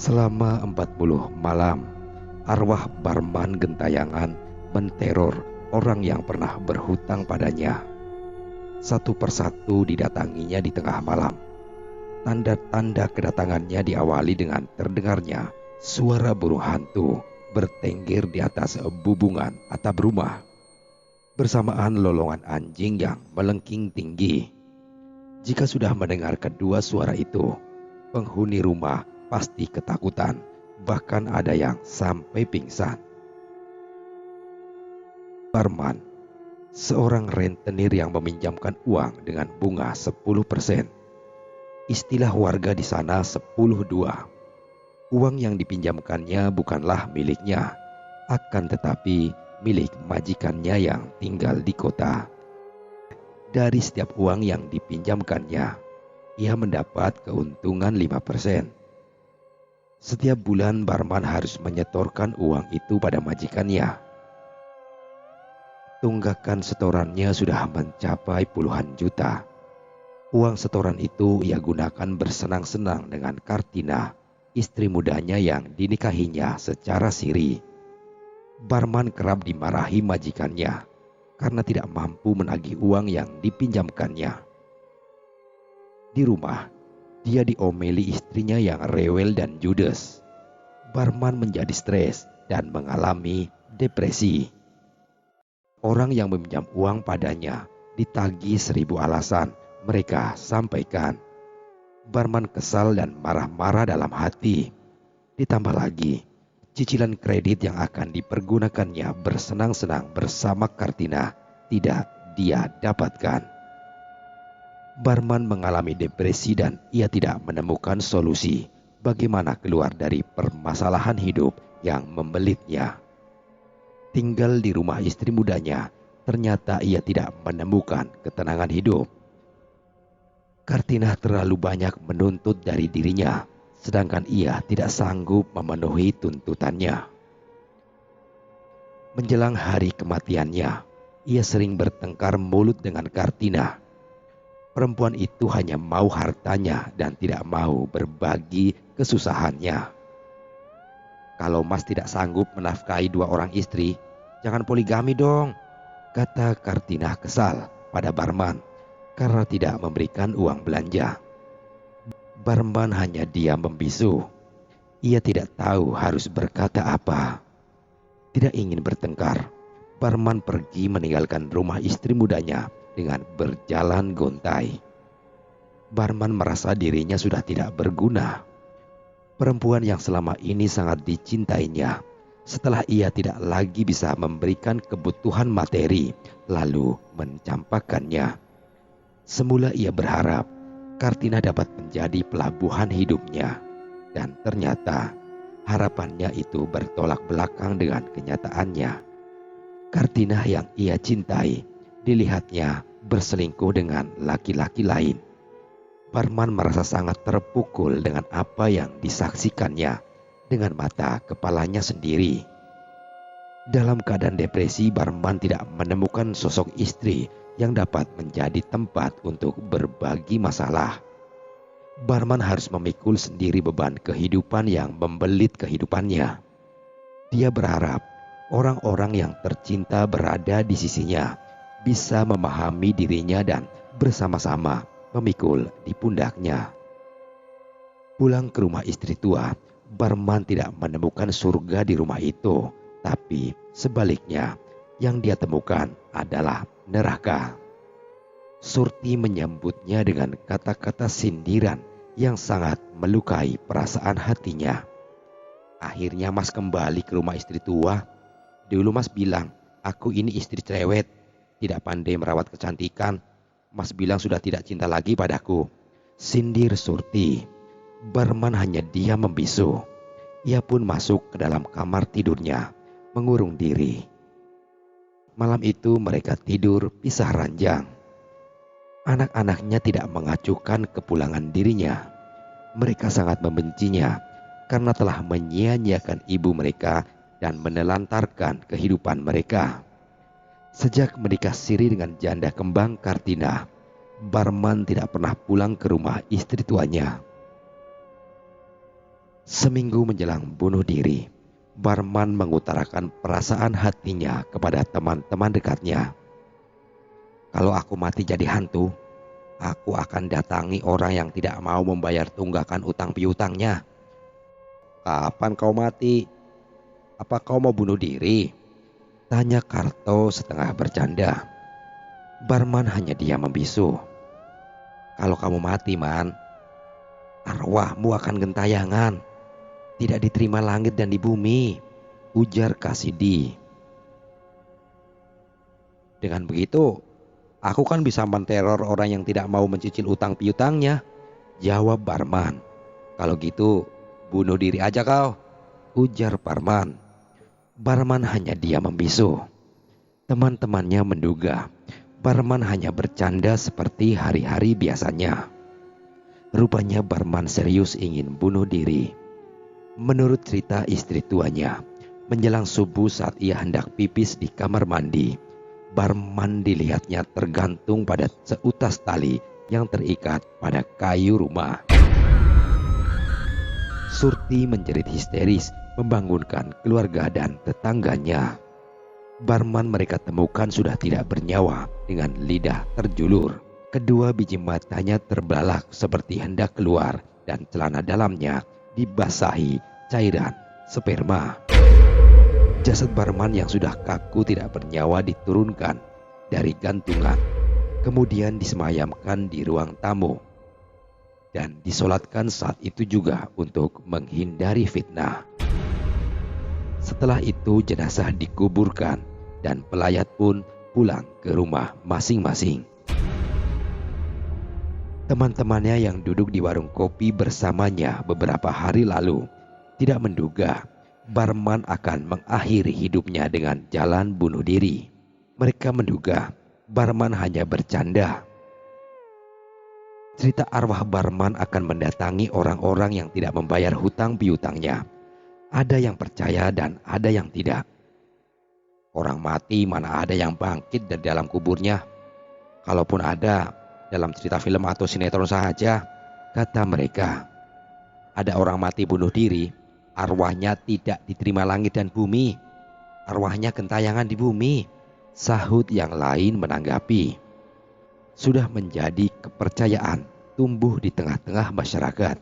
Selama 40 malam, arwah Barman Gentayangan menteror orang yang pernah berhutang padanya. Satu persatu didatanginya di tengah malam. Tanda-tanda kedatangannya diawali dengan terdengarnya suara burung hantu bertengger di atas bubungan atap rumah, bersamaan lolongan anjing yang melengking tinggi. Jika sudah mendengar kedua suara itu, penghuni rumah pasti ketakutan, bahkan ada yang sampai pingsan. Barman, seorang rentenir yang meminjamkan uang dengan bunga 10%. Istilah warga di sana 10-2. Uang yang dipinjamkannya bukanlah miliknya, akan tetapi milik majikannya yang tinggal di kota. Dari setiap uang yang dipinjamkannya, ia mendapat keuntungan 5%. Setiap bulan Barman harus menyetorkan uang itu pada majikannya. Tunggakan setorannya sudah mencapai puluhan juta. Uang setoran itu ia gunakan bersenang-senang dengan Kartina, istri mudanya yang dinikahinya secara siri. Barman kerap dimarahi majikannya karena tidak mampu menagih uang yang dipinjamkannya. Di rumah, dia diomeli istrinya yang rewel dan judes. Barman menjadi stres dan mengalami depresi. Orang yang meminjam uang padanya ditagih 1000 alasan mereka sampaikan. Barman kesal dan marah-marah dalam hati. Ditambah lagi, cicilan kredit yang akan dipergunakannya bersenang-senang bersama Kartina tidak dia dapatkan. Barman mengalami depresi dan ia tidak menemukan solusi bagaimana keluar dari permasalahan hidup yang membelitnya. Tinggal di rumah istri mudanya, ternyata ia tidak menemukan ketenangan hidup. Kartina terlalu banyak menuntut dari dirinya, sedangkan ia tidak sanggup memenuhi tuntutannya. Menjelang hari kematiannya, ia sering bertengkar mulut dengan Kartina. Perempuan itu hanya mau hartanya dan tidak mau berbagi kesusahannya. "Kalau Mas tidak sanggup menafkahi 2 orang istri, jangan poligami dong," kata Kartina kesal pada Barman karena tidak memberikan uang belanja. Barman hanya diam membisu. Ia tidak tahu harus berkata apa. Tidak ingin bertengkar, Barman pergi meninggalkan rumah istri mudanya dengan berjalan gontai. Barman merasa dirinya sudah tidak berguna. Perempuan yang selama ini sangat dicintainya, setelah ia tidak lagi bisa memberikan kebutuhan materi, lalu mencampakkannya. Semula ia berharap Kartina dapat menjadi pelabuhan hidupnya, dan ternyata harapannya itu bertolak belakang dengan kenyataannya. Kartina yang ia cintai dilihatnya berselingkuh dengan laki-laki lain. Barman merasa sangat terpukul dengan apa yang disaksikannya dengan mata kepalanya sendiri. Dalam keadaan depresi, Barman tidak menemukan sosok istri yang dapat menjadi tempat untuk berbagi masalah. Barman harus memikul sendiri beban kehidupan yang membelit kehidupannya. Dia berharap orang-orang yang tercinta berada di sisinya, bisa memahami dirinya dan bersama-sama memikul di pundaknya. Pulang ke rumah istri tua, Barman tidak menemukan surga di rumah itu, tapi sebaliknya yang dia temukan adalah neraka. Surti menyambutnya dengan kata-kata sindiran yang sangat melukai perasaan hatinya. "Akhirnya Mas kembali ke rumah istri tua. Dulu Mas bilang, aku ini istri cerewet, tidak pandai merawat kecantikan. Mas bilang sudah tidak cinta lagi padaku," sindir Surti. Barman hanya diam membisu. Ia pun masuk ke dalam kamar tidurnya, mengurung diri. Malam itu mereka tidur pisah ranjang. Anak-anaknya tidak mengacuhkan kepulangan dirinya. Mereka sangat membencinya karena telah menyia-nyiakan ibu mereka dan menelantarkan kehidupan mereka. Sejak menikah siri dengan janda kembang Kartina, Barman tidak pernah pulang ke rumah istri tuanya. Seminggu menjelang bunuh diri, Barman mengutarakan perasaan hatinya kepada teman-teman dekatnya. Kalau aku mati jadi hantu, aku akan datangi orang yang tidak mau membayar tunggakan utang piutangnya. Kapan kau mati? Apa kau mau bunuh diri? Tanya Karto setengah bercanda. Barman hanya diam membisu. Kalau kamu mati, Man, arwahmu akan gentayangan. Tidak diterima langit dan di bumi, ujar Kasidi. Dengan begitu, aku kan bisa menteror orang yang tidak mau mencicil utang piutangnya, jawab Barman. Kalau gitu, bunuh diri aja kau, ujar Barman. Barman hanya diam membisu. Teman-temannya menduga Barman hanya bercanda seperti hari-hari biasanya. Rupanya Barman serius ingin bunuh diri. Menurut cerita istri tuanya, menjelang subuh saat ia hendak pipis di kamar mandi, Barman dilihatnya tergantung pada seutas tali yang terikat pada kayu rumah. Surti menjerit histeris membangunkan keluarga dan tetangganya. Barman mereka temukan sudah tidak bernyawa dengan lidah terjulur. Kedua biji matanya terbelalak seperti hendak keluar dan celana dalamnya dibasahi cairan sperma. Jasad Barman yang sudah kaku tidak bernyawa diturunkan dari gantungan, kemudian disemayamkan di ruang tamu dan disolatkan saat itu juga untuk menghindari fitnah. Setelah itu jenazah dikuburkan dan pelayat pun pulang ke rumah masing-masing. Teman-temannya yang duduk di warung kopi bersamanya beberapa hari lalu tidak menduga Barman akan mengakhiri hidupnya dengan jalan bunuh diri. Mereka menduga Barman hanya bercanda. Cerita arwah Barman akan mendatangi orang-orang yang tidak membayar hutang piutangnya. Ada yang percaya dan ada yang tidak. Orang mati mana ada yang bangkit dari dalam kuburnya. Kalaupun ada, dalam cerita film atau sinetron saja, kata mereka. Ada orang mati bunuh diri, arwahnya tidak diterima langit dan bumi. Arwahnya gentayangan di bumi, sahut yang lain menanggapi. Sudah menjadi kepercayaan tumbuh di tengah-tengah masyarakat.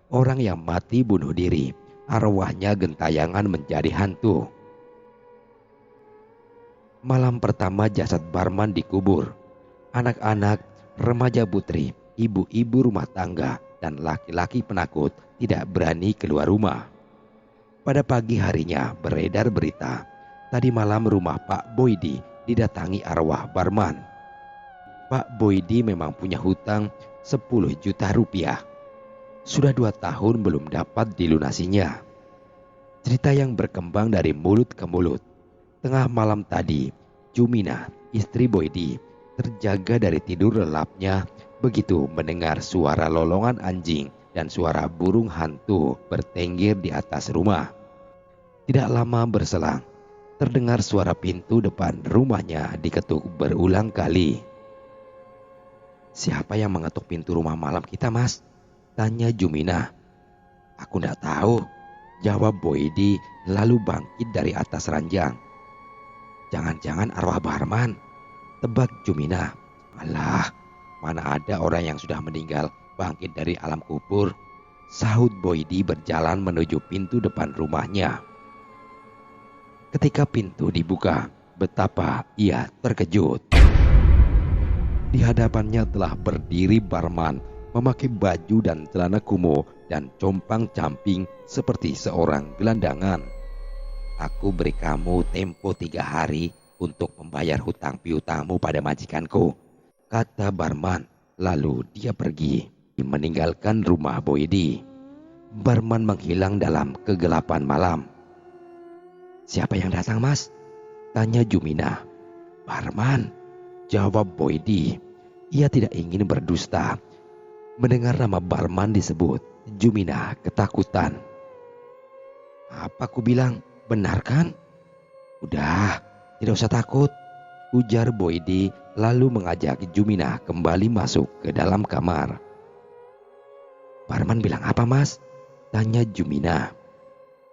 Orang yang mati bunuh diri, arwahnya gentayangan menjadi hantu. Malam pertama jasad Barman dikubur. Anak-anak, remaja putri, ibu-ibu rumah tangga, dan laki-laki penakut tidak berani keluar rumah. Pada pagi harinya beredar berita, tadi malam rumah Pak Boydi didatangi arwah Barman. Pak Boydi memang punya hutang 10 juta rupiah. Sudah 2 tahun belum dapat dilunasinya. Cerita yang berkembang dari mulut ke mulut. Tengah malam tadi, Jumina, istri Boydi, terjaga dari tidur lelapnya begitu mendengar suara lolongan anjing dan suara burung hantu bertengger di atas rumah. Tidak lama berselang, terdengar suara pintu depan rumahnya diketuk berulang kali. Siapa yang mengetuk pintu rumah malam kita, Mas? Tanya Jumina. Aku tidak tahu, jawab Boydi lalu bangkit dari atas ranjang. Jangan-jangan arwah Barman, tebak Jumina. Alah, mana ada orang yang sudah meninggal bangkit dari alam kubur, sahut Boydi berjalan menuju pintu depan rumahnya. Ketika pintu dibuka, betapa ia terkejut. Di hadapannya telah berdiri Barman, memakai baju dan celana kumuh dan compang-camping seperti seorang gelandangan. Aku beri kamu tempo 3 hari untuk membayar hutang piutangmu pada majikanku, kata Barman. Lalu dia pergi, meninggalkan rumah Boydi. Barman menghilang dalam kegelapan malam. Siapa yang datang, Mas? Tanya Jumina. Barman, jawab Boydi. Ia tidak ingin berdusta. Mendengar nama Barman disebut, Jumina ketakutan. Apa ku bilang? Benar kan? Udah, tidak usah takut, ujar Boydi lalu mengajak Jumina kembali masuk ke dalam kamar. Barman bilang apa, Mas? Tanya Juminah.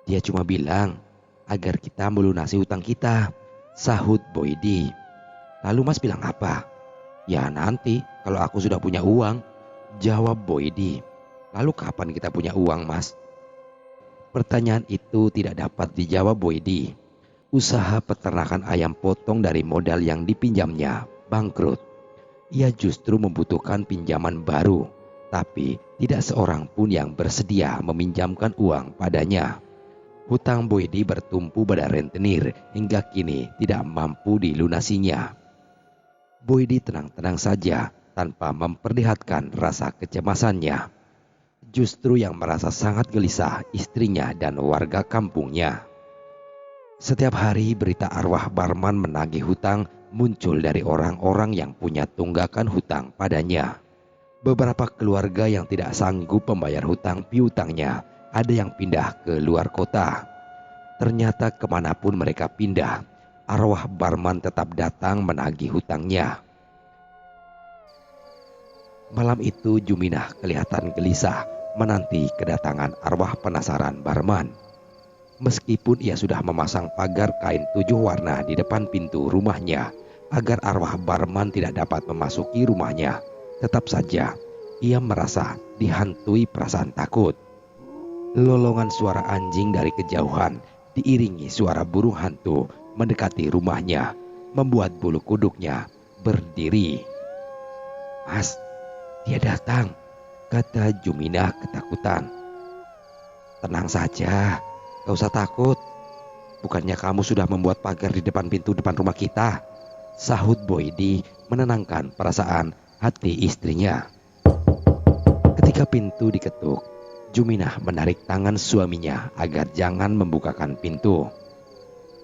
Dia cuma bilang agar kita melunasi hutang kita, sahut Boydi. Lalu Mas bilang apa? Ya nanti kalau aku sudah punya uang, jawab Boydi. Lalu kapan kita punya uang, Mas? Pertanyaan itu tidak dapat dijawab Boydi. Usaha peternakan ayam potong dari modal yang dipinjamnya bangkrut. Ia justru membutuhkan pinjaman baru, tapi tidak seorang pun yang bersedia meminjamkan uang padanya. Hutang Boydi bertumpu pada rentenir hingga kini tidak mampu dilunasinya. Boydi tenang-tenang saja tanpa memperlihatkan rasa kecemasannya. Justru yang merasa sangat gelisah istrinya dan warga kampungnya. Setiap hari berita arwah Barman menagih hutang muncul dari orang-orang yang punya tunggakan hutang padanya. Beberapa keluarga yang tidak sanggup membayar hutang piutangnya ada yang pindah ke luar kota. Ternyata kemanapun mereka pindah, arwah Barman tetap datang menagih hutangnya. Malam itu Juminah kelihatan gelisah menanti kedatangan arwah penasaran Barman. Meskipun ia sudah memasang pagar kain 7 warna di depan pintu rumahnya agar arwah Barman tidak dapat memasuki rumahnya, tetap saja ia merasa dihantui perasaan takut. Lolongan suara anjing dari kejauhan diiringi suara burung hantu mendekati rumahnya membuat bulu kuduknya berdiri. Mas, dia datang, kata Juminah ketakutan. Tenang saja, gak usah takut. Bukannya kamu sudah membuat pagar di depan pintu depan rumah kita, sahut Boydi menenangkan perasaan hati istrinya. Ketika pintu diketuk, Juminah menarik tangan suaminya agar jangan membukakan pintu.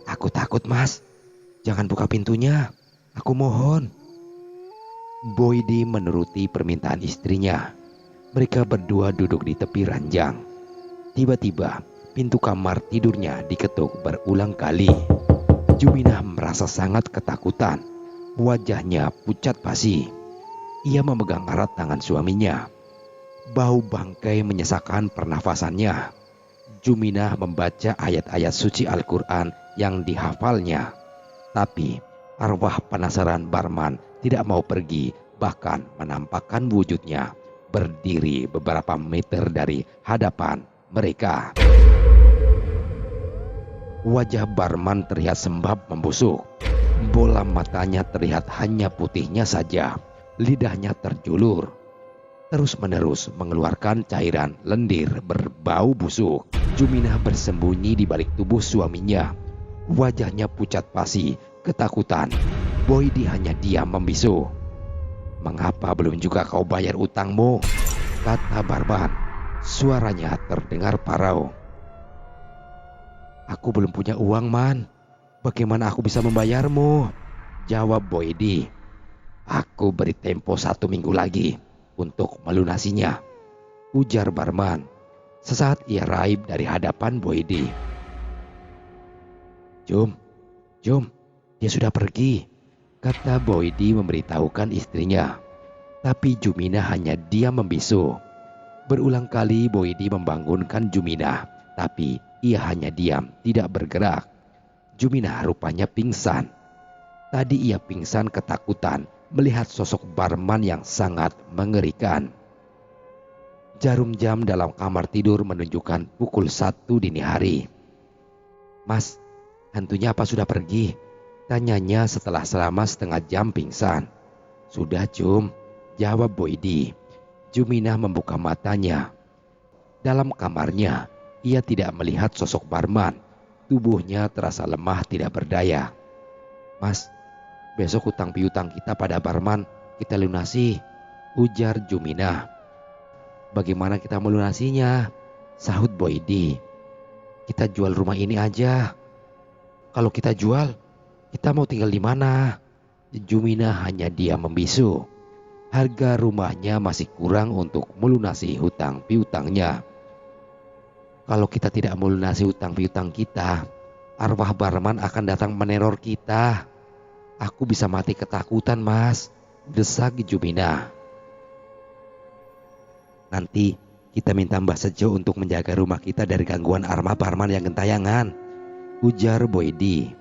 Aku takut, Mas. Jangan buka pintunya. Aku mohon. Boydi menuruti permintaan istrinya. Mereka berdua duduk di tepi ranjang. Tiba-tiba pintu kamar tidurnya diketuk berulang kali. Juminah merasa sangat ketakutan. Wajahnya pucat pasi. Ia memegang erat tangan suaminya. Bau bangkai menyesakkan pernafasannya. Juminah membaca ayat-ayat suci Al-Quran yang dihafalnya. Tapi arwah penasaran Barman tidak mau pergi, bahkan menampakkan wujudnya berdiri beberapa meter dari hadapan mereka. Wajah Barman terlihat sembab membusuk. Bola matanya terlihat hanya putihnya saja. Lidahnya terjulur. Terus-menerus mengeluarkan cairan lendir berbau busuk. Juminah bersembunyi di balik tubuh suaminya. Wajahnya pucat pasi, ketakutan. Boydi hanya diam membisu. Mengapa belum juga kau bayar utangmu? Kata Barman. Suaranya terdengar parau. Aku belum punya uang, Man. Bagaimana aku bisa membayarmu? Jawab Boydi. Aku beri tempo 1 minggu lagi untuk melunasinya, ujar Barman. Sesaat ia raib dari hadapan Boydi. Jum, dia sudah pergi, kata Boydi memberitahukan istrinya. Tapi Juminah hanya diam membisu. Berulang kali Boydi membangunkan Juminah, tapi ia hanya diam, tidak bergerak. Juminah rupanya pingsan. Tadi ia pingsan ketakutan melihat sosok Barman yang sangat mengerikan. Jarum jam dalam kamar tidur menunjukkan pukul 1 dini hari. Mas, hantunya apa sudah pergi? Tanyanya setelah selama setengah jam pingsan. Sudah, Jum, jawab Boydi. Juminah membuka matanya. Dalam kamarnya, ia tidak melihat sosok Barman. Tubuhnya terasa lemah tidak berdaya. Mas, besok hutang piutang kita pada Barman kita lunasi, ujar Juminah. Bagaimana kita melunasinya? Sahut Boydi. Kita jual rumah ini aja. Kalau kita jual, kita mau tinggal di mana? Juminah hanya diam membisu. Harga rumahnya masih kurang untuk melunasi hutang piutangnya. Kalau kita tidak melunasi hutang piutang kita, arwah Barman akan datang meneror kita. Aku bisa mati ketakutan, Mas, desak Juminah. Nanti Kita minta Mbah Sejo untuk menjaga rumah kita dari gangguan arwah Barman yang gentayangan, ujar Boydi.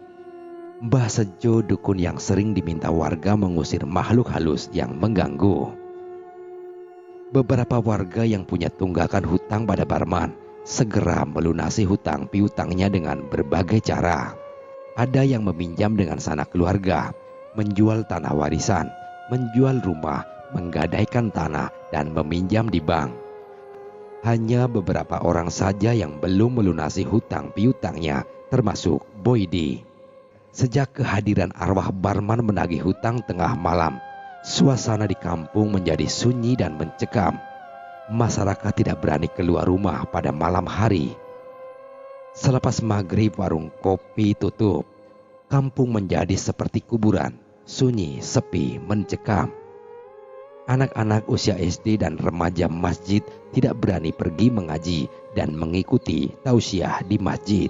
Mbah Sejo dukun yang sering diminta warga mengusir makhluk halus yang mengganggu. Beberapa warga yang punya tunggakan hutang pada Barman segera melunasi hutang piutangnya dengan berbagai cara. Ada yang meminjam dengan sanak keluarga, menjual tanah warisan, menjual rumah, menggadaikan tanah, dan meminjam di bank. Hanya beberapa orang saja yang belum melunasi hutang piutangnya, termasuk Boydi. Sejak kehadiran arwah Barman menagih hutang tengah malam, suasana di kampung menjadi sunyi dan mencekam. Masyarakat tidak berani keluar rumah pada malam hari. Selepas maghrib warung kopi tutup. Kampung menjadi seperti kuburan, sunyi, sepi, mencekam. Anak-anak usia SD dan remaja masjid tidak berani pergi mengaji dan mengikuti tausiah di masjid.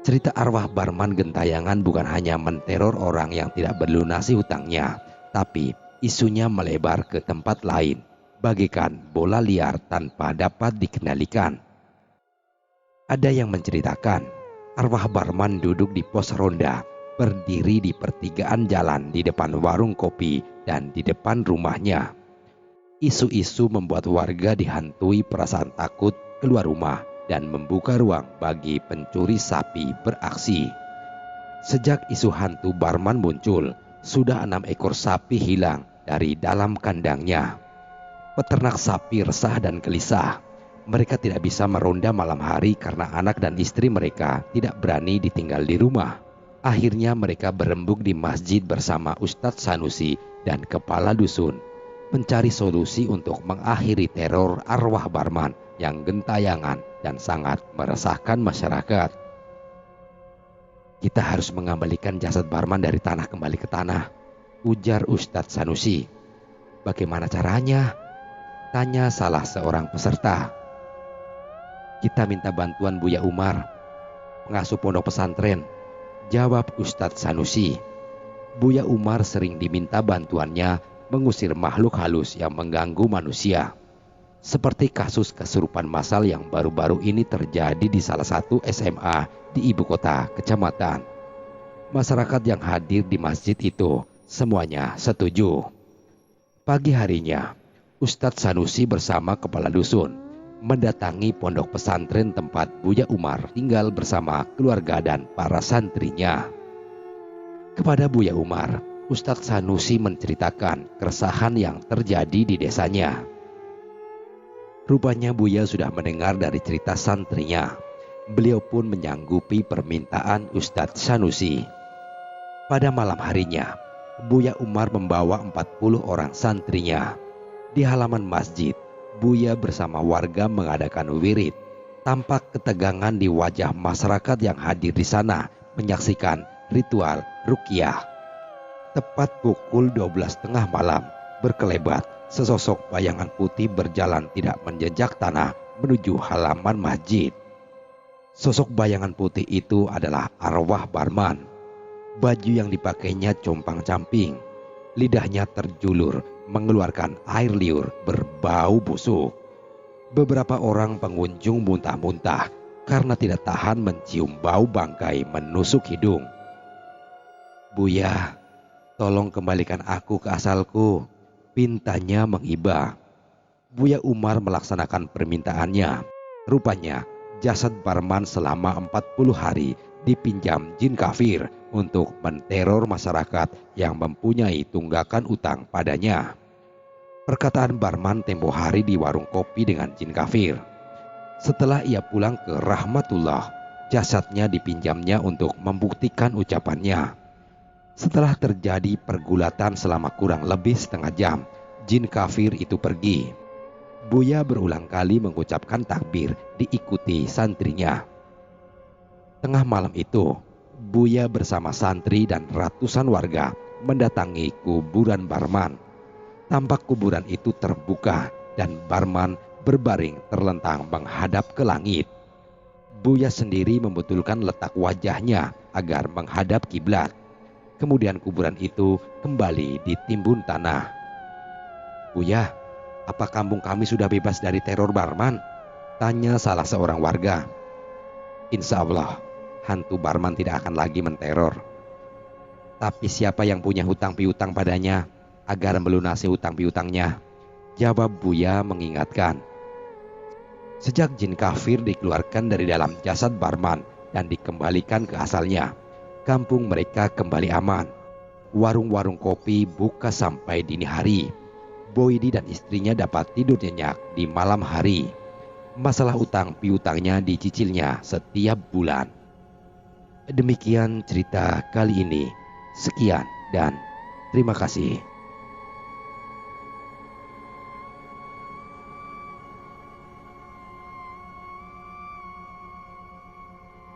Cerita arwah Barman gentayangan bukan hanya menteror orang yang tidak berlunasi hutangnya, tapi isunya melebar ke tempat lain, bagaikan bola liar tanpa dapat dikendalikan. Ada yang menceritakan, arwah Barman duduk di pos ronda, berdiri di pertigaan jalan di depan warung kopi dan di depan rumahnya. Isu-isu membuat warga dihantui perasaan takut keluar rumah dan membuka ruang bagi pencuri sapi beraksi. Sejak isu hantu Barman muncul, sudah 6 ekor sapi hilang dari dalam kandangnya. Peternak sapi resah dan gelisah. Mereka tidak bisa meronda malam hari karena anak dan istri mereka tidak berani ditinggal di rumah. Akhirnya mereka berembuk di masjid bersama Ustadz Sanusi dan kepala dusun, mencari solusi untuk mengakhiri teror arwah Barman yang gentayangan dan sangat meresahkan masyarakat. Kita harus mengembalikan jasad Barman dari tanah kembali ke tanah, ujar Ustadz Sanusi. Bagaimana caranya? Tanya salah seorang peserta. Kita minta bantuan Buya Umar, pengasuh pondok pesantren, jawab Ustadz Sanusi. Buya Umar sering diminta bantuannya mengusir makhluk halus yang mengganggu manusia. Seperti kasus kesurupan massal yang baru-baru ini terjadi di salah satu SMA di ibu kota kecamatan. Masyarakat yang hadir di masjid itu semuanya setuju. Pagi harinya, Ustadz Sanusi bersama kepala dusun mendatangi pondok pesantren tempat Buya Umar tinggal bersama keluarga dan para santrinya. Kepada Buya Umar, Ustadz Sanusi menceritakan keresahan yang terjadi di desanya. Rupanya Buya sudah mendengar dari cerita santrinya. Beliau pun menyanggupi permintaan Ustadz Sanusi. Pada malam harinya, Buya Umar membawa 40 orang santrinya. Di halaman masjid, Buya bersama warga mengadakan wirid. Tampak ketegangan di wajah masyarakat yang hadir di sana menyaksikan ritual ruqyah. Tepat pukul 12:30 malam, berkelebat, sesosok bayangan putih berjalan tidak menjejak tanah menuju halaman masjid. Sosok bayangan putih itu adalah arwah Barman. Baju yang dipakainya compang-camping, lidahnya terjulur mengeluarkan air liur berbau busuk. Beberapa orang pengunjung muntah-muntah karena tidak tahan mencium bau bangkai menusuk hidung. Buya, tolong kembalikan aku ke asalku, pintanya mengiba. Buya Umar melaksanakan permintaannya. Rupanya jasad Barman selama 40 hari dipinjam jin kafir untuk menteror masyarakat yang mempunyai tunggakan utang padanya. Perkataan Barman tempo hari di warung kopi dengan jin kafir. Setelah ia pulang ke rahmatullah, jasadnya dipinjamnya untuk membuktikan ucapannya. Setelah terjadi pergulatan selama kurang lebih setengah jam, jin kafir itu pergi. Buya berulang kali mengucapkan takbir diikuti santrinya. Tengah malam itu, Buya bersama santri dan ratusan warga mendatangi kuburan Barman. Tampak kuburan itu terbuka dan Barman berbaring terlentang menghadap ke langit. Buya sendiri membetulkan letak wajahnya agar menghadap kiblat. Kemudian kuburan itu kembali ditimbun tanah. Buya, Apa kampung kami sudah bebas dari teror Barman? Tanya salah seorang warga. Insya Allah, hantu Barman tidak akan lagi menteror. Tapi siapa yang punya hutang piutang padanya agar melunasi hutang piutangnya? Jawab Buya mengingatkan. Sejak jin kafir dikeluarkan dari dalam jasad Barman dan dikembalikan ke asalnya, kampung mereka kembali aman. Warung-warung kopi buka sampai dini hari. Boydi dan istrinya dapat tidur nyenyak di malam hari. Masalah utang piutangnya dicicilnya setiap bulan. Demikian cerita kali ini. Sekian dan terima kasih.